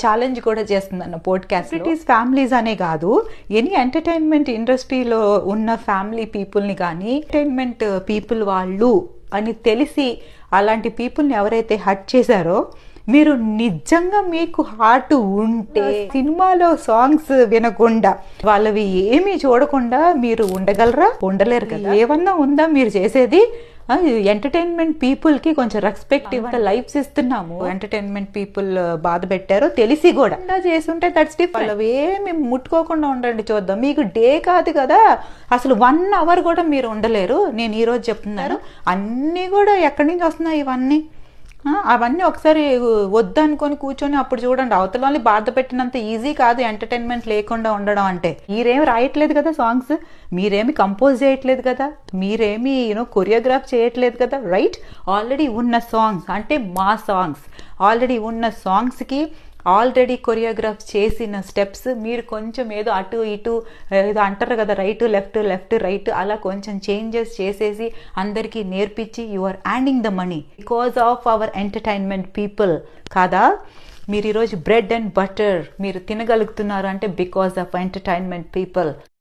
Challenge కూడా చేస్తుందన్న podcast. It is families అనే కాదు, ఎనీ ఎంటర్టైన్మెంట్ ఇండస్ట్రీలో ఉన్న ఫ్యామిలీ పీపుల్ని కానీ ఎంటర్టైన్మెంట్ పీపుల్ వాళ్ళు అని తెలిసి అలాంటి పీపుల్ని ఎవరైతే హర్ట్ చేశారో, మీరు నిజంగా మీకు హార్ట్ ఉంటే సినిమాలో సాంగ్స్ వినకుండా వాళ్ళవి ఏమీ చూడకుండా మీరు ఉండగలరా? ఉండలేరు కదా. ఏమన్నా ఉందా మీరు చేసేది? ఎంటర్టైన్మెంట్ పీపుల్ కి కొంచెం రెస్పెక్ట్ ఇవ్వండి. లైఫ్స్ ఇస్తున్నాము, ఎంటర్టైన్మెంట్ పీపుల్ బాధ పెట్టారో తెలిసి కూడా చేస్తుంటే దట్స్ డిఫరెంట్. అవి ఏమి ముట్టుకోకుండా ఉండండి, చూద్దాం. మీకు డే కాదు కదా, అసలు 1 అవర్ కూడా మీరు ఉండలేరు. నేను ఈరోజు చెప్తున్నాను, అన్నీ కూడా ఎక్కడి నుంచి వస్తున్నాయి ఇవన్నీ? అవన్నీ ఒకసారి వద్దనుకొని కూర్చొని అప్పుడు చూడండి. అవతలని బాధ పెట్టినంత ఈజీ కాదు ఎంటర్టైన్మెంట్ లేకుండా ఉండడం అంటే. మీరేమి రాయట్లేదు కదా సాంగ్స్, మీరేమి కంపోజ్ చేయట్లేదు కదా, మీరేమి కొరియోగ్రాఫ్ చేయట్లేదు కదా, రైట్? ఆల్రెడీ ఉన్న సాంగ్స్ అంటే మా సాంగ్స్, ఆల్రెడీ ఉన్న సాంగ్స్కి ఆల్రెడీ కొరియోగ్రాఫ్ చేసిన స్టెప్స్ మీరు కొంచెం ఏదో అటు ఇటు ఏదో అంటారు కదా, రైట్ లెఫ్ట్ లెఫ్ట్ రైట్, అలా కొంచెం చేంజెస్ చేసేసి అందరికీ నేర్పించి you are earning the money because of our entertainment people కాదా? మీరు ఈరోజు బ్రెడ్ అండ్ బటర్ మీరు తినగలుగుతున్నారు అంటే బికాజ్ ఆఫ్ ఎంటర్టైన్మెంట్ పీపుల్.